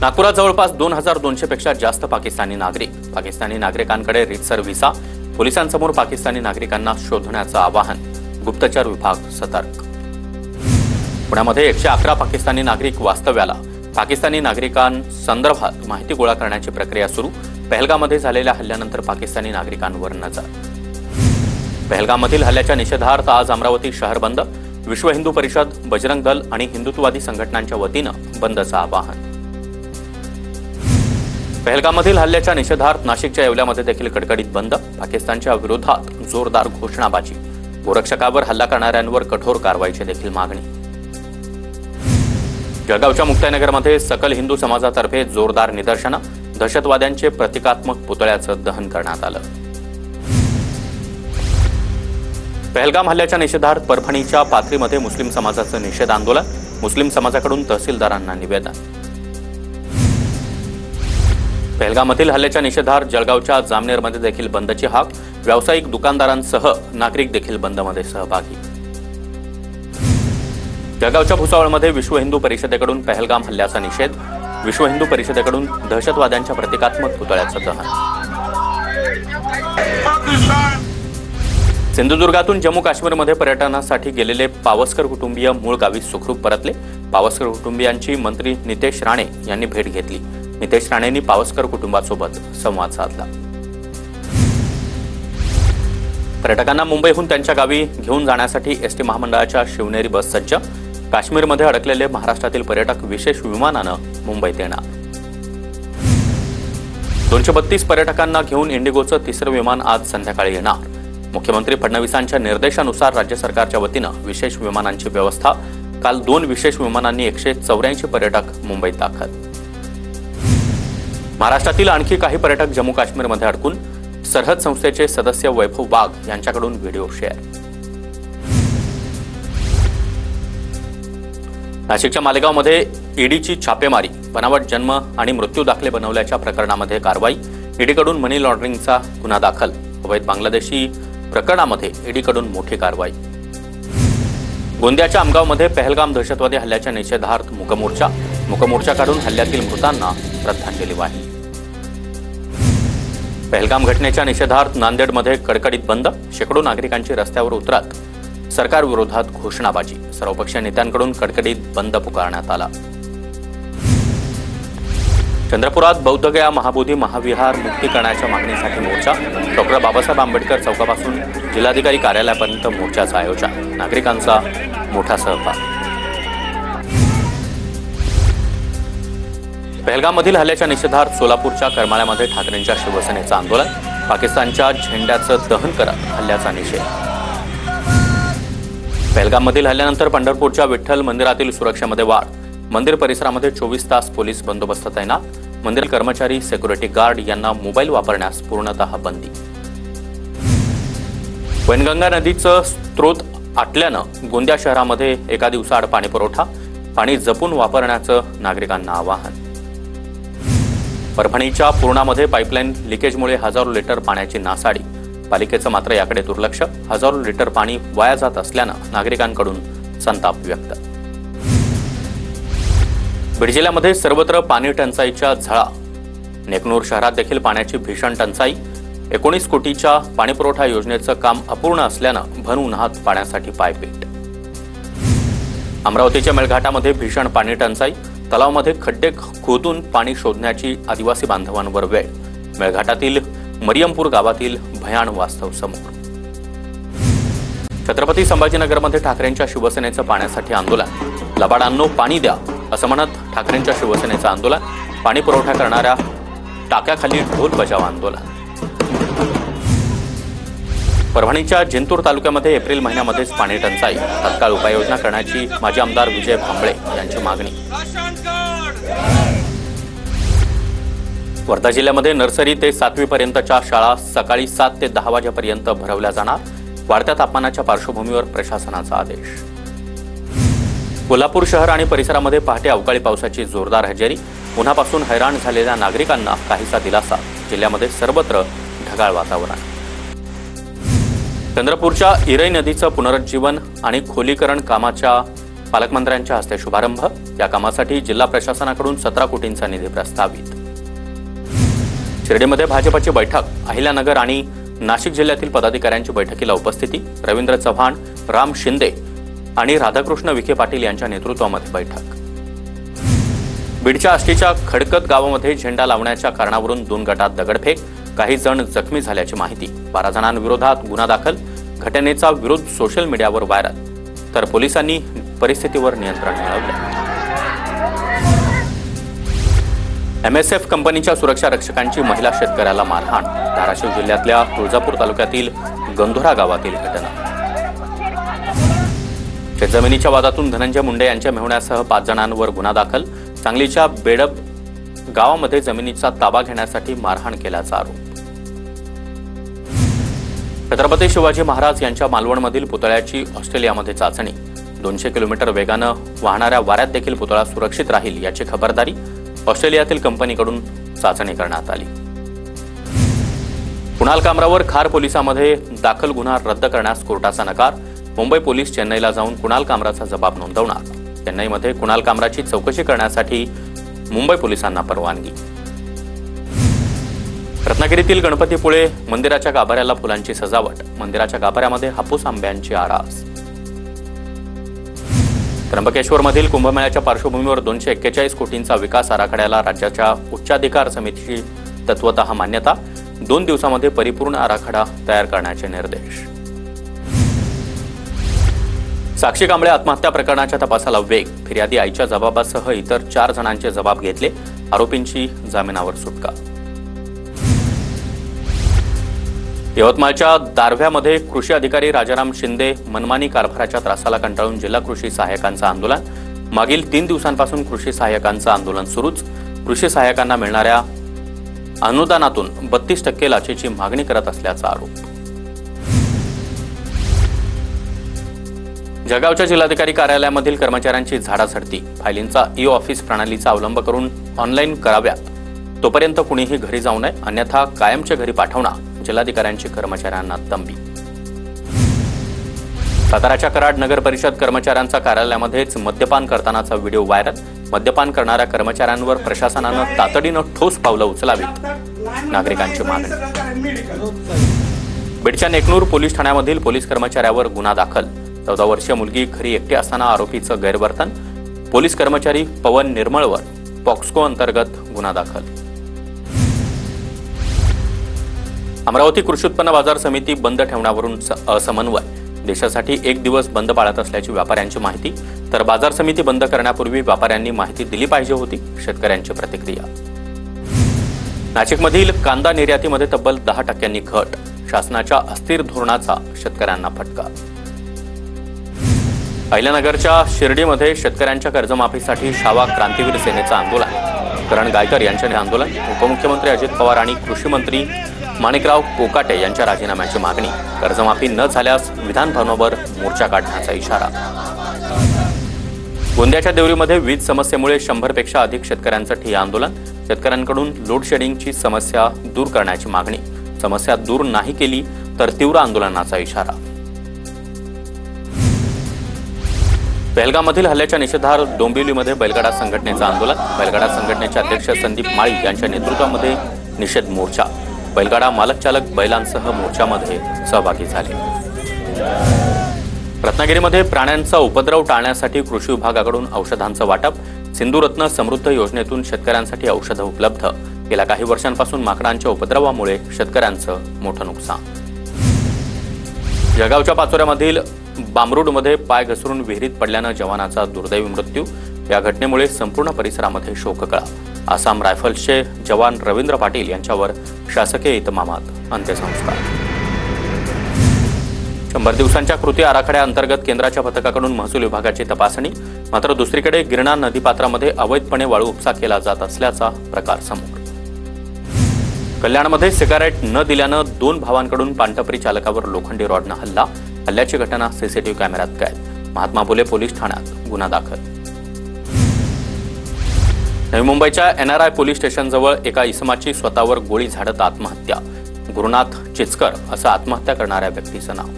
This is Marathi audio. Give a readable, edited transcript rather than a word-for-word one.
नागपुरात जवळपास 2200 पेक्षा जास्त पाकिस्तानी नागरिकांकडे रीतसर व्हिसा. पोलिसांसमोर पाकिस्तानी नागरिकांना शोधण्याचं आवाहन. गुप्तचर विभाग सतर्क. पुण्यामध्ये 111 पाकिस्तानी नागरिक वास्तव्याला. पाकिस्तानी नागरिकांसंदर्भात माहिती गोळा करण्याची प्रक्रिया सुरू. पहलगाममध्ये झालेल्या हल्ल्यानंतर पाकिस्तानी नागरिकांवर नजर. पहलगाममधील हल्ल्याच्या निषेधार्थ आज अमरावती शहर बंद. विश्व हिंदू परिषद, बजरंग दल आणि हिंदुत्ववादी संघटनांच्या वतीनं बंदचं आवाहन. पहलगाममधील हल्ल्याच्या निषेधार्थ नाशिकच्या येवल्यामध्ये देखील कडकडीत बंद. पाकिस्तानच्या विरोधात जोरदार घोषणाबाजी. गोरक्षकावर हल्ला करणाऱ्यांवर कठोर कारवाईची देखील मागणी. जळगावच्या मुक्ताईनगरमध्ये सकल हिंदू समाजातर्फे जोरदार निदर्शनं. दहशतवाद्यांचे प्रतिकात्मक पुतळ्याचं दहन करण्यात आलं. पहलगाम हल्ल्याच्या निषेधार्थ परभणीच्या पाथरीमध्ये मुस्लिम समाजाचं निषेध आंदोलन. मुस्लिम समाजाकडून तहसीलदारांना निवेदन. पहलगाममधील हल्ल्याच्या निषेधार्थ जळगावच्या जामनेरमध्ये देखील बंदची हाक. व्यावसायिक दुकानदारांसह नागरिक देखील बंदमध्ये सहभागी. जळगावच्या भुसावळमध्ये विश्व हिंदू परिषदेकडून पहलगाम हल्ल्याचा निषेध. विश्व हिंदू परिषदेकडून दहशतवाद्यांच्या प्रतिकात्मक पुतळ्याचं दहन. सिंधुदुर्गातून जम्मू काश्मीरमध्ये पर्यटनासाठी गेलेले पावसकर कुटुंबीय मूळ गावी सुखरूप परतले. पावसकर कुटुंबियांची मंत्री नितेश राणे यांनी भेट घेतली. नितेश राणेंनी पावसकर कुटुंबासोबत संवाद साधला. पर्यटकांना मुंबईहून त्यांच्या गावी घेऊन जाण्यासाठी एसटी महामंडळाच्या शिवनेरी बस सज्ज. काश्मीरमध्ये अडकलेले महाराष्ट्रातील पर्यटक विशेष विमानानं मुंबईत येणार. 232 पर्यटकांना घेऊन इंडिगोचं तिसरं विमान आज संध्याकाळी येणार. मुख्यमंत्री फडणवीसांच्या निर्देशानुसार राज्य सरकारच्या वतीनं विशेष विमानांची व्यवस्था. काल 2 विशेष विमानांनी 184 पर्यटक मुंबईत दाखल. महाराष्ट्रातील आणखी काही पर्यटक जम्मू काश्मीरमध्ये अडकून. सरहद संस्थेचे सदस्य वैभव वाघ यांच्याकडून व्हिडिओ शेअर. नाशिकच्या मालेगावमध्ये ईडीची छापेमारी. बनावट जन्म आणि मृत्यू दाखले बनवल्याच्या प्रकरणामध्ये कारवाई. ईडीकडून मनी लॉन्ड्रिंगचा गुन्हा दाखल. अवैध बांगलादेशी प्रकरणामध्ये ईडीकडून मोठी कारवाई. गोंदियाच्या आमगावमध्ये पहलगाम दहशतवादी हल्ल्याच्या निषेधार्थ मूकमोर्चा. मूकमोर्चा काढून हल्ल्यातील मृतांना श्रद्धांजली वाहिली. पहलगाम घटनेच्या निषेधार्थ नांदेडमध्ये कडकडीत बंद. शेकडो नागरिकांची रस्त्यावर उतरत सरकारविरोधात घोषणाबाजी. सर्वपक्षीय नेत्यांकडून कडकडीत बंद पुकारण्यात आला. चंद्रपुरात बौद्धगया महाबोधी महाविहार मुक्ती करण्याच्या मागणीसाठी मोर्चा. डॉ. बाबासाहेब आंबेडकर चौकापासून जिल्हाधिकारी कार्यालयापर्यंत मोर्चाचं आयोजन. नागरिकांचा मोठा सहभाग. पहलगाममधील हल्ल्याच्या निषेधार्थ सोलापूरच्या करमाळ्यामध्ये ठाकरेंच्या शिवसेनेचं आंदोलन. पाकिस्तानच्या झेंड्याचं दहन करत हल्ल्याचा निषेध. पहलगाममधील हल्ल्यानंतर पंढरपूरच्या विठ्ठल मंदिरातील सुरक्षेमध्ये वाढ. मंदिर परिसरामध्ये 24 तास पोलीस बंदोबस्त तैनात. मंदिर कर्मचारी, सिक्युरिटी गार्ड यांना मोबाईल वापरण्यास पूर्णतः बंदी. वैनगंगा नदीचं स्रोत आटल्यानं गोंदिया शहरामध्ये एका दिवसाआड पाणी पुरवठा. पाणी जपून वापरण्याचं नागरिकांना आवाहन. परभणीच्या पूर्णामध्ये पाईपलाईन लिकेजमुळे हजारो लिटर पाण्याची नासाडी. पालिकेचं मात्र याकडे दुर्लक्ष. हजारो लिटर पाणी वाया जात असल्यानं नागरिकांकडून संताप व्यक्त. बीड जिल्ह्यामध्ये सर्वत्र पाणी टंचाईच्या झळा. नेकनूर शहरात देखील पाण्याची भीषण टंचाई. 19 कोटीच्या पाणीपुरवठा योजनेचं काम अपूर्ण असल्यानं भर उन्हात पाण्यासाठी पायपीट. अमरावतीच्या मेळघाटामध्ये भीषण पाणी टंचाई. तलावामध्ये खड्डे खोदून पाणी शोधण्याची आदिवासी बांधवांवर वेळ. मेळघाटातील मरियमपूर गावातील भयान वास्तव समोर. छत्रपती संभाजीनगरमध्ये ठाकरेंच्या शिवसेनेचं पाण्यासाठी आंदोलन. लबाडांनो पाणी द्या असं म्हणत ठाकरेंच्या शिवसेनेचं आंदोलन. पाणी पुरवठा करणाऱ्या टाक्याखाली ढोल बजाव आंदोलन. परभणीच्या जिंतूर तालुक्यामध्ये एप्रिल महिन्यामध्येच पाणी टंचाई. तत्काळ उपाययोजना करण्याची माजी आमदार विजय भांबळे यांची मागणी. वर्धा जिल्ह्यामध्ये नर्सरी ते 7वी पर्यंतच्या शाळा सकाळी 7 ते 10 वाजेपर्यंत भरवल्या जाणार. वाढत्या तापमानाच्या पार्श्वभूमीवर प्रशासनाचा आदेश. कोल्हापूर शहर आणि परिसरामध्ये पहाटे अवकाळी पावसाची जोरदार हजेरी. उन्हापासून हैराण झालेल्या नागरिकांना काहीसा दिलासा. जिल्ह्यामध्ये सर्वत्र ढगाळ वातावरण. चंद्रपूरच्या इरई नदीचं पुनरुज्जीवन आणि खोलीकरण कामाच्या पालकमंत्र्यांच्या हस्ते शुभारंभ। या कामासाठी जिल्हा प्रशासनाकडून 17 कोटींचा निधी प्रस्तावित। शिर्डीमध्ये भाजपची बैठक। अहिल्यानगर आणि नाशिक जिल्ह्यातील पदाधिकाऱ्यांची बैठकीला उपस्थिती। रवींद्र चव्हाण, राम शिंदे आणि राधाकृष्ण विखे पाटील यांच्या नेतृत्वामध्ये बैठक। बीडच्या आष्टीच्या खडकत गावामध्ये झेंडा लावण्याच्या कारणावरून 2 गटात दगडफेक। काही जण जखमी झाल्याची माहिती। 12 जणांविरोधात गुन्हा दाखल। घटनेचा विरोध सोशल मीडियावर व्हायरल, तर पोलिसांनी परिस्थितीवर नियंत्रण मिळवले। MSF कंपनीच्या सुरक्षा रक्षकांची महिला शेतकऱ्याला मारहाण। धाराशिव जिल्ह्यातल्या तुळजापूर तालुक्यातील गंधोरा गावातील घटना। शेतजमिनीच्या वादातून धनंजय मुंडे यांच्या मेहुण्यासह 5 जणांवर गुन्हा दाखल। सांगलीच्या बेडब गावामध्ये जमिनीचा ताबा घेण्यासाठी मारहाण केल्याचा आरोप। छत्रपती शिवाजी महाराज यांच्या मालवणमधील पुतळ्याची ऑस्ट्रेलियामध्ये चाचणी। 200 किलोमीटर वेगानं वाहणाऱ्या वाऱ्यात देखील पुतळा सुरक्षित राहील याची खबरदारी ऑस्ट्रेलियातील कंपनीकडून चाचणी करण्यात आली। कुणाल कामरावर खार पोलिसांमध्ये दाखल गुन्हा रद्द करण्यास कोर्टाचा नकार। मुंबई पोलीस चेन्नईला जाऊन कुणाल कामराचा जबाब नोंदवणार। चेन्नईमध्ये कुणाल कामराची चौकशी करण्यासाठी मुंबई पोलिसांना परवानगी। रत्नागिरीतील गणपतीपुळे मंदिराच्या गाभाऱ्याला फुलांची सजावट। मंदिराच्या गाभाऱ्यामध्ये हापूस आंब्यांची आरास। त्र्यंबकेश्वरमधील कुंभमेळ्याच्या पार्श्वभूमीवर 241 कोटींचा विकास आराखड्याला राज्याच्या उच्चाधिकार समितीची तत्वतः मान्यता। 2 दिवसांमध्ये परिपूर्ण आराखडा तयार करण्याचे निर्देश। साक्षी कांबळे आत्महत्या प्रकरणाच्या तपासाला वेग। फिर्यादी आईच्या जबाबासह इतर 4 जणांचे जबाब घेतले। आरोपींची जामिनावर सुटका। यवतमाळच्या दारव्ह्यामध्ये कृषी अधिकारी राजाराम शिंदे मनमानी कारभाराच्या त्रासाला कंटाळून जिल्हा कृषी सहाय्यकांचं आंदोलन। मागील 3 दिवसांपासून कृषी सहाय्यकांचं आंदोलन सुरूच। कृषी सहाय्यकांना मिळणाऱ्या अनुदानातून 32% लाचेची मागणी करत असल्याचा आरोप। जळगावच्या जिल्हाधिकारी कार्यालयामधील कर्मचाऱ्यांची झाडाझडती। फायलींचा ई-ऑफिस प्रणालीचा अवलंब करून ऑनलाईन कराव्यात, तोपर्यंत कुणीही घरी जाऊ नये, अन्यथा कायमच्या घरी पाठवणार। जिल्हाधिकाऱ्यांची कर्मचाऱ्यांना तंबी। साताऱ्याच्या कराड नगर परिषद कर्मचाऱ्यांचा कार्यालयामध्येच मद्यपान करतानाचा व्हिडिओ व्हायरल। मद्यपान करणाऱ्या कर्मचाऱ्यांवर प्रशासनानं तातडीनं ठोस पावलं उचलावीत, नागरिकांची मागणी। बीडच्या नेकनूर पोलीस ठाण्यामधील पोलीस कर्मचाऱ्यावर गुन्हा दाखल। 14 वर्षीय मुलगी घरी एकटी असताना आरोपीचं गैरवर्तन। पोलीस कर्मचारी पवन निर्मळवर पॉक्सको अंतर्गत गुन्हा दाखल। अमरावती कृषी उत्पन्न बाजार समिती बंद ठेवण्यावरून असमन्वय। देशासाठी 1 दिवस बंद पाळत असल्याची व्यापाऱ्यांची माहिती, तर बाजार समिती बंद करण्यापूर्वी व्यापाऱ्यांनी माहिती दिली पाहिजे होती, शेतकऱ्यांची प्रतिक्रिया। नाशिकमधील कांदा निर्यातीमध्ये तब्बल 10% घट। शासनाच्या अस्थिर धोरणाचा शेतकऱ्यांना फटका। अहिल्यानगरच्या शिर्डीमध्ये शेतकऱ्यांच्या कर्जमाफीसाठी शावा क्रांतीवीर सेनेचं आंदोलन। करण गायकर यांचे आंदोलन। उपमुख्यमंत्री अजित पवार आणि कृषी मंत्री माणिकराव कोकाटे यांच्या राजीनाम्याची मागणी। कर्जमाफी न झाल्यास विधान भवनावर मोर्चा काढण्याचा इशारा। गोंदियाच्या देवरीमध्ये वीज समस्येमुळे 100 पेक्षा अधिक शेतकऱ्यांचं ठिय्या आंदोलन। शेतकऱ्यांकडून लोड शेडिंगची समस्या दूर करण्याची मागणी। समस्या दूर नाही केली तर तीव्र आंदोलनाचा इशारा। पहलगाममधील हल्ल्याच्या निषेधार्थ डोंबिवलीमध्ये बैलगाडा संघटनेचं आंदोलन। बैलगाडा संघटनेचे अध्यक्ष संदीप माळी यांच्या नेतृत्वामध्ये निषेध मोर्चा। बैलगाडा मालक चालक बैलांसह मोर्चामध्ये सहभागी झाले। रत्नागिरीमध्ये प्राण्यांचा उपद्रव टाळण्यासाठी कृषी विभागाकडून औषधांचं वाटप। सिंधुरत्न समृद्ध योजनेतून शेतकऱ्यांसाठी औषधं उपलब्ध। गेल्या काही वर्षांपासून माकडांच्या उपद्रवामुळे शेतकऱ्यांचं मोठं नुकसान। जळगावच्या पाचोऱ्यामधील बामरुडमध्ये पाय घसरून विहिरीत पडल्यानं जवानाचा दुर्दैवी मृत्यू। या घटनेमुळे संपूर्ण परिसरामध्ये शोककळा। आसाम रायफल्सचे जवान रवींद्र पाटील यांच्यावर शासकीय इतमामात अंत्यसंस्कार। 100 दिवसांच्या कृती आराखड्याअंतर्गत केंद्राच्या पथकाकडून महसूल विभागाची तपासणी। मात्र दुसरीकडे गिरणा नदीपात्रामध्ये अवैधपणे वाळू उपसा केला जात असल्याचा प्रकार समोर। कल्याणमध्ये सिगारेट न दिल्यानं 2 भावांकडून पानटपरी चालकावर लोखंडी रॉडनं हल्ला। हल्ल्याची घटना सीसीटीव्ही कॅमेऱ्यात कैद। महात्मा फुले पोलीस ठाण्यात गुन्हा दाखल। नवी मुंबईच्या NRI पोलीस स्टेशनजवळ एका इसमाची स्वतःवर गोळी झाडत आत्महत्या। गुरुनाथ चिचकर असं आत्महत्या करणाऱ्या व्यक्तीचं नाव।